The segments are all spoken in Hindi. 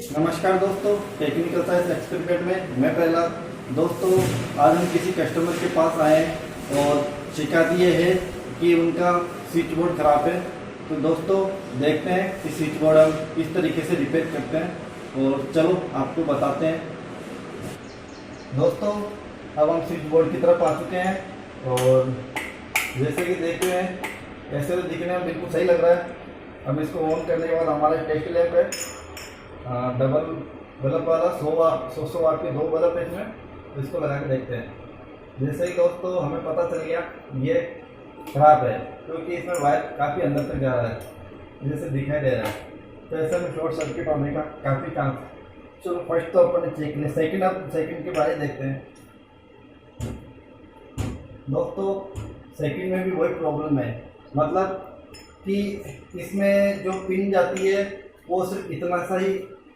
नमस्कार दोस्तों, टेक्निकल साइंस एक्सपेरिमेंट में मैं प्रहलाद। दोस्तों, आज हम किसी कस्टमर के पास आए हैं और शिकायत ये है कि उनका स्विच बोर्ड ख़राब है। तो दोस्तों, देखते हैं कि स्विच बोर्ड हम किस तरीके से रिपेयर करते हैं और चलो आपको बताते हैं। दोस्तों, अब हम स्विच बोर्ड की तरफ आ चुके हैं और जैसे कि देख रहे हैं, ऐसे तो दिखने में बिल्कुल सही लग रहा है। अब इसको ऑन करने के बाद हमारा टेस्ट लैंप है, डबल बल्ब वाला 100 वाट के 2 बल्ब है इसमें। तो इसको लगा के देखते हैं। जैसे ही दोस्तों हमें पता चल गया ये ख़राब है, क्योंकि इसमें वायर काफ़ी अंदर तक जा रहा है, जैसे दिखाई दे रहा है। तो ऐसे में शॉर्ट सर्किट होने का काफ़ी चांस। चलो फर्स्ट तो अपन चेक लें, सेकंड के बारे देखते हैं। दोस्तों, सेकंड में भी वही प्रॉब्लम है, मतलब कि इसमें जो पिन जाती है वो सिर्फ इतना सा ही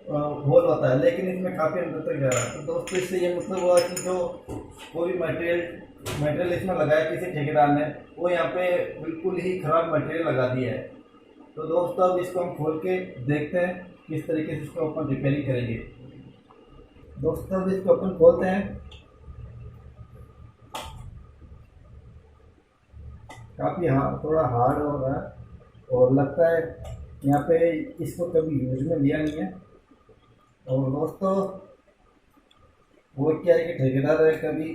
होल होता है, लेकिन इसमें काफ़ी अंदर तक जा रहा है। तो दोस्तों, इससे ये मतलब हुआ कि जो कोई मटेरियल इसमें लगाया किसी ठेकेदार ने, वो यहाँ पे बिल्कुल ही ख़राब मटेरियल लगा दिया है। तो दोस्तों, अब इसको हम खोल के देखते हैं किस तरीके से इसको अपन रिपेयरिंग करेंगे। दोस्तों, अब इसको अपन खोलते हैं। काफ़ी थोड़ा हार्ड हो रहा है और लगता है यहाँ पे इसको कभी यूज में लिया नहीं है। और दोस्तों, वो क्या है कि ठेकेदार है, कभी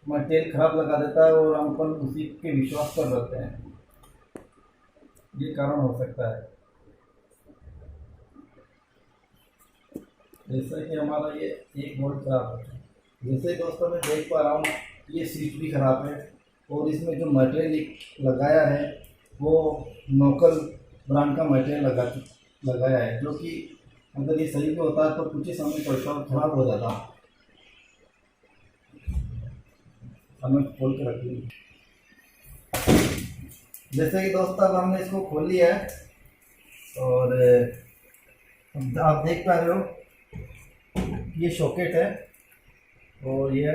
मटेरियल ख़राब लगा देता है और हम अपन उसी के विश्वास पर रहते हैं। ये कारण हो सकता है। जैसा कि हमारा ये एक बोल्ट खराब है, जैसे दोस्तों मैं देख पा रहा हूँ ये स्विच भी ख़राब है और इसमें जो मटेरियल लगाया है वो लोकल ब्रांड का मटेरियल लगाया है, जो कि अगर ये सही भी होता है तो कुछ ही समय पड़ता और ख़राब हो जाता। हमें खोल के रख दी। जैसे कि दोस्तों, अब हमने इसको खोल लिया है और आप देख पा रहे हो ये सॉकेट है और ये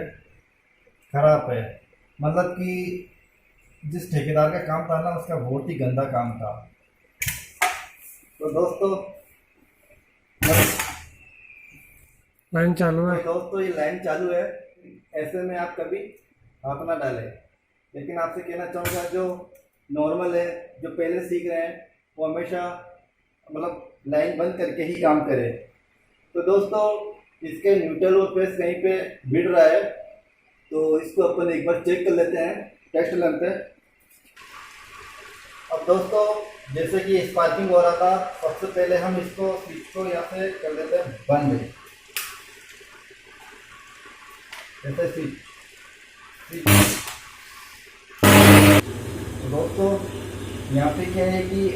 ख़राब है। मतलब कि जिस ठेकेदार का काम था ना, उसका बहुत ही गंदा काम था। तो दोस्तों, लाइन चालू है। ये लाइन चालू है। ऐसे में आप कभी हाथ ना डालें। लेकिन आपसे कहना चाहूँगा, जो नॉर्मल है, जो पहले सीख रहे हैं, वो हमेशा मतलब लाइन बंद करके ही काम करें। तो दोस्तों, इसके न्यूट्रल और फेस कहीं पे भिड़ रहा है, तो इसको अपन एक बार चेक कर लेते हैं टेस्ट लैंप पे। अब दोस्तों, जैसे कि स्पार्किंग हो रहा था, सबसे पहले हम इसको स्विच को यहाँ से कर देते हैं बंद। जैसे स्विच दोस्तों, यहाँ पे क्या है कि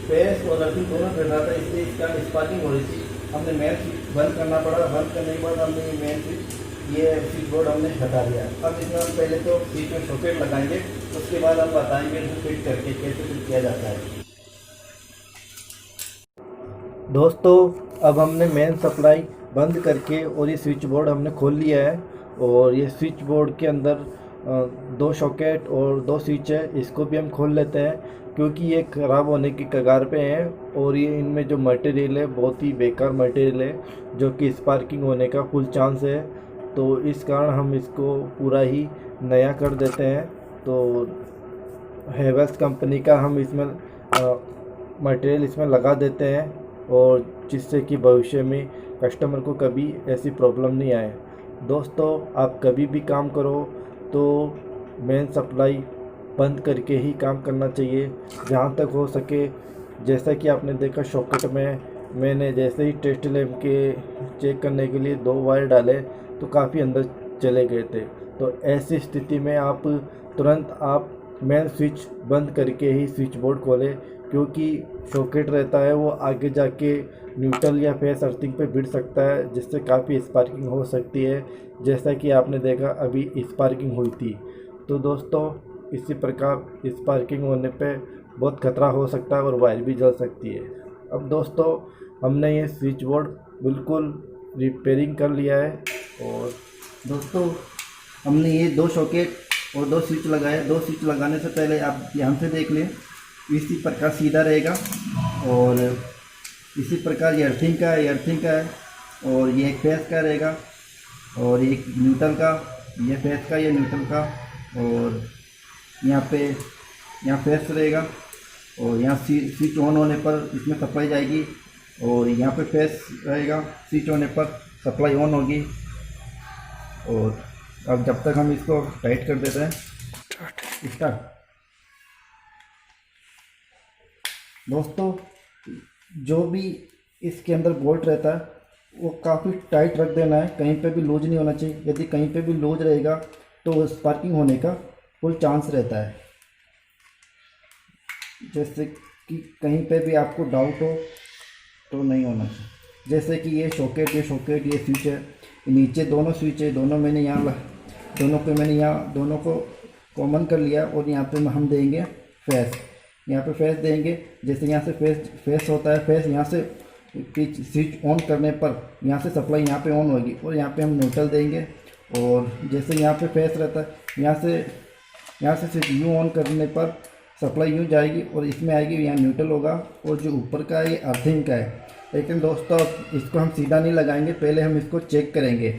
फेस और अर्थिंग दोनों कर रहा था, इसलिए इसका स्पार्किंग हो रही थी। हमने मेन स्विच बंद करना पड़ा। बंद करने के बाद हमने ये मेन स्विच बोर्ड हमने हटा दिया। अब इसमें हम पहले तो स्विच में सॉकेट लगाएंगे, उसके बाद हम बताएंगे इसको फिट करके कैसे फिट किया जाता है। दोस्तों, अब हमने मेन सप्लाई बंद करके और ये स्विच बोर्ड हमने खोल लिया है और ये स्विच बोर्ड के अंदर 2 सॉकेट और 2 स्विच है। इसको भी हम खोल लेते हैं, क्योंकि ये ख़राब होने की कगार पे हैं और ये इनमें जो मटेरियल है बहुत ही बेकार मटेरियल है, जो कि स्पार्किंग होने का फुल चांस है। तो इस कारण हम इसको पूरा ही नया कर देते हैं। तो हेवेल्स कंपनी का हम इसमें मटेरियल इसमें लगा देते हैं, और जिससे कि भविष्य में कस्टमर को कभी ऐसी प्रॉब्लम नहीं आए। दोस्तों, आप कभी भी काम करो तो मेन सप्लाई बंद करके ही काम करना चाहिए, जहाँ तक हो सके। जैसा कि आपने देखा सॉकेट में मैंने जैसे ही टेस्ट लैंप के चेक करने के लिए 2 वायर डाले तो काफ़ी अंदर चले गए थे। तो ऐसी स्थिति में आप तुरंत मेन स्विच बंद करके ही स्विच बोर्ड खोलें, क्योंकि सॉकेट रहता है वो आगे जाके न्यूट्रल या फेस अर्थिंग पे भिड़ सकता है, जिससे काफ़ी स्पार्किंग हो सकती है, जैसा कि आपने देखा अभी स्पार्किंग हुई थी। तो दोस्तों, इसी प्रकार स्पार्किंग होने पे बहुत खतरा हो सकता है और वायर भी जल सकती है। अब दोस्तों, हमने ये स्विच बोर्ड बिल्कुल रिपेयरिंग कर लिया है और दोस्तों, हमने ये 2 सॉकेट और 2 स्विच लगाए। 2 स्विच लगाने से पहले आप ध्यान से देख लें, इसी प्रकार सीधा रहेगा और इसी प्रकार ये अर्थिंग का है, ये अर्थिंग का है और ये एक फेस का रहेगा और एक न्यूट्रल का, ये फेस का, ये न्यूट्रल का और यहाँ फेस रहेगा और यहाँ स्विच ऑन होने पर इसमें सप्लाई जाएगी और यहाँ पे फेस रहेगा, स्विच होने पर सप्लाई ऑन होगी। और अब जब तक हम इसको टाइट कर देते हैं, स्टार्ट। दोस्तों, जो भी इसके अंदर बोल्ट रहता है वो काफ़ी टाइट रख देना है, कहीं पे भी लूज नहीं होना चाहिए। यदि कहीं पे भी लूज रहेगा तो स्पार्किंग होने का फुल चांस रहता है। जैसे कि कहीं पे भी आपको डाउट हो तो नहीं होना चाहिए। जैसे कि ये शॉकेट, ये स्विच है, नीचे दोनों स्विच है, दोनों मैंने यहाँ दोनों को कॉमन कर लिया और यहाँ पे हम देंगे फेस, यहाँ पे फेस देंगे। जैसे यहाँ से फेस होता है, फेस यहाँ से स्विच ऑन करने पर यहाँ से सप्लाई यहाँ पे ऑन होगी और यहाँ पे हम न्यूट्रल देंगे। और जैसे यहाँ पे फेस रहता है, यहाँ से स्विच यूँ ऑन करने पर सप्लाई यूँ जाएगी और इसमें आएगी, यहाँ न्यूट्रल होगा। और जो ऊपर का है ये अर्थिंग का है। लेकिन दोस्तों इसको हम सीधा नहीं लगाएंगे, पहले हम इसको चेक करेंगे।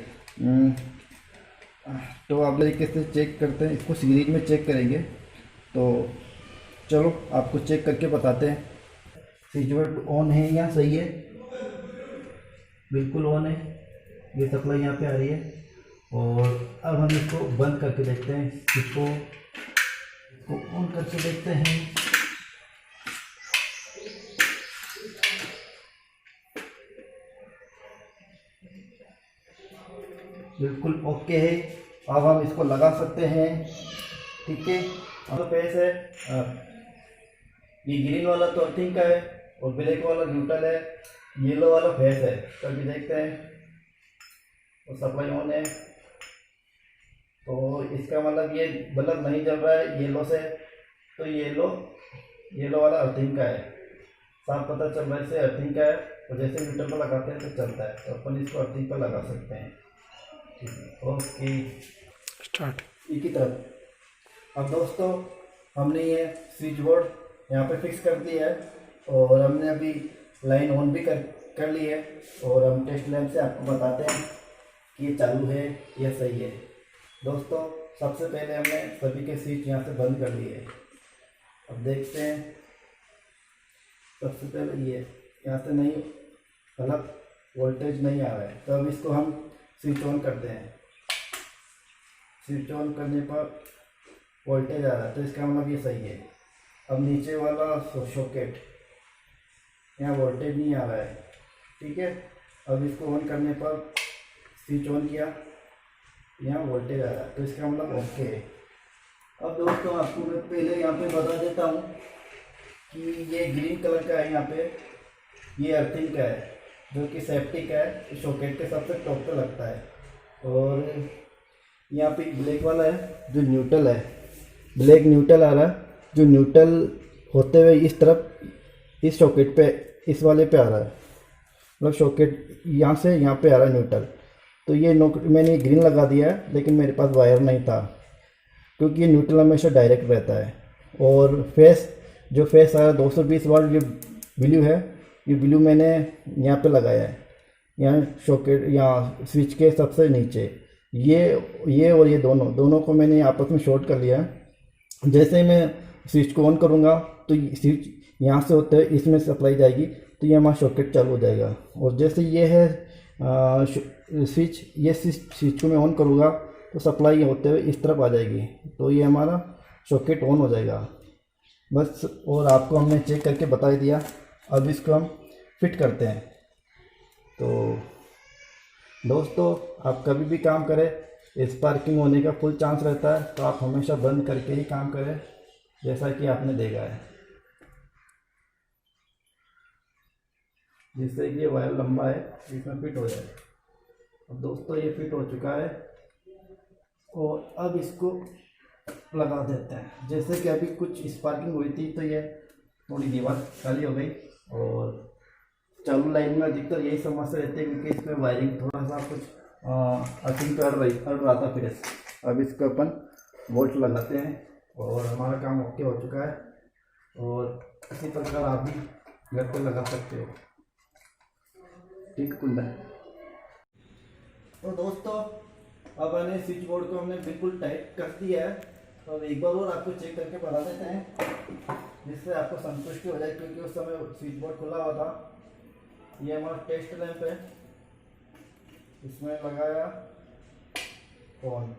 तो आप तरीके से चेक करते हैं, इसको सीरीज में चेक करेंगे। तो चलो आपको चेक करके बताते हैं। स्विच बोर्ड ऑन है या सही है, बिल्कुल ऑन है, ये सप्लाई यहाँ पे आ रही है। और अब हम इसको बंद करके देखते हैं, स्विच को ऑन करके देखते हैं। बिल्कुल ओके है, अब हम इसको लगा सकते हैं। ठीक है, अब फेस है, ये ग्रीन वाला तो अर्थिंग का है और ब्लैक वाला न्यूट्रल है, येलो वाला फेस है। तो अभी देखते हैं, तो सप्लाई ऑन है, तो इसका मतलब ये बल्ब नहीं जल रहा है येलो से, तो येलो वाला अर्थिंग का है। साफ पता चल रहा है इससे अर्थिंग का है। और जैसे मीटर पर लगाते हैं तो चलता है, तो अपन इसको अर्थिंग पर लगा सकते हैं। ठीक है, ओके, स्टार्ट। एक ही तरफ। अब दोस्तों हमने ये स्विच बोर्ड यहाँ पे फिक्स कर दिया है और हमने अभी लाइन ऑन भी कर ली है। और हम टेस्ट लैंप से आपको बताते हैं कि ये चालू है या सही है। दोस्तों सबसे पहले हमने सभी के स्विच यहाँ से बंद कर लिए। अब देखते हैं, सबसे पहले ये यहाँ से नहीं, मतलब वोल्टेज नहीं आ रहा है, तो अब इसको हम स्विच ऑन करते हैं। स्विच ऑन करने पर वोल्टेज आ रहा है, तो इसका मतलब ये सही है। अब नीचे वाला सॉकेट, यहाँ वोल्टेज नहीं आ रहा है। ठीक है, अब इसको ऑन करने पर स्विच ऑन किया, यहाँ वोल्टेज आ रहा है, तो इसका मतलब ओके है। अब दोस्तों आपको मैं पहले यहाँ पे बता देता हूँ कि ये ग्रीन कलर का है, यहाँ पे ये अर्थिंग का है, जो कि सेफ्टी का है, सॉकेट के सबसे टॉप पे लगता है। और यहाँ पे ब्लैक वाला है जो न्यूट्रल है, ब्लैक न्यूट्रल आ रहा है, जो न्यूट्रल होते हुए इस तरफ इस सॉकेट पे, इस वाले पे आ रहा है, मतलब सॉकेट यहाँ से यहाँ पे आ रहा है न्यूट्रल। तो ये मैंने ग्रीन लगा दिया है, लेकिन मेरे पास वायर नहीं था, क्योंकि ये न्यूट्रल हमेशा डायरेक्ट रहता है। और जो फेस आ रहा है 220 वाट, ये ब्लू है, ये ब्लू मैंने यहाँ पे लगाया है, यहाँ सॉकेट, यहाँ स्विच के सबसे नीचे। ये और ये दोनों को मैंने आपस में शॉर्ट कर लिया है। जैसे ही मैं स्विच को ऑन करूँगा तो स्विच यहाँ से होते हुए इसमें सप्लाई जाएगी, तो ये हमारा सॉकेट चालू हो जाएगा। और जैसे ये है स्विच, ये स्विच को मैं ऑन करूँगा तो सप्लाई होते हुए इस तरफ आ जाएगी, तो ये हमारा सॉकेट ऑन हो जाएगा बस। और आपको हमने चेक करके बता दिया। अब इसको हम फिट करते हैं। तो दोस्तों आप कभी भी काम करें, स्पार्किंग होने का फुल चांस रहता है, तो आप हमेशा बंद करके ही काम करें, जैसा कि आपने देखा है। जिससे कि ये वायर लंबा है, इसमें फिट हो जाए। अब दोस्तों ये फिट हो चुका है और अब इसको लगा देते हैं। जैसे कि अभी कुछ स्पार्किंग हुई थी, तो ये थोड़ी दीवार खाली हो गई। और चालू लाइन में अधिकतर यही समस्या रहती है, क्योंकि इसमें वायरिंग थोड़ा सा कुछ अर्थिंग पे अड़ रहा था। फिर अब इसको अपन बोल्ट लगाते हैं और हमारा काम ओके हो चुका है। और इसी प्रकार आप भी घर पे लगा सकते हो। ठीक कुंडा। तो दोस्तों अब मैंने स्विच बोर्ड को हमने बिल्कुल टाइट कर दिया है। तो अब एक बार और आपको चेक करके बता देते हैं जिससे आपको संतुष्टि हो जाए, क्योंकि उस समय स्विच बोर्ड खुला हुआ था। ये हमारा टेस्ट लैंप है, इसमें लगाया ऑन,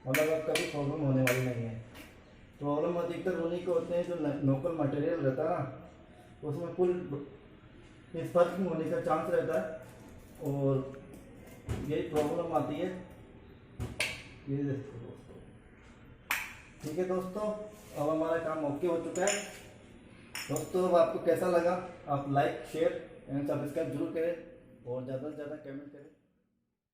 मतलब अब कभी प्रॉब्लम होने वाली नहीं है। प्रॉब्लम अधिकतर उन्हीं को होते हैं जो लोकल मटेरियल रहता है ना, उसमें फुल स्पार्किंग होने का चांस रहता है और यही प्रॉब्लम आती है। ये देखो दोस्तों, ठीक है दोस्तों, अब हमारा काम ओके हो चुका है। दोस्तों अब आपको कैसा लगा, आप लाइक शेयर एंड सब्सक्राइब जरूर करें और ज़्यादा से ज़्यादा कमेंट करें।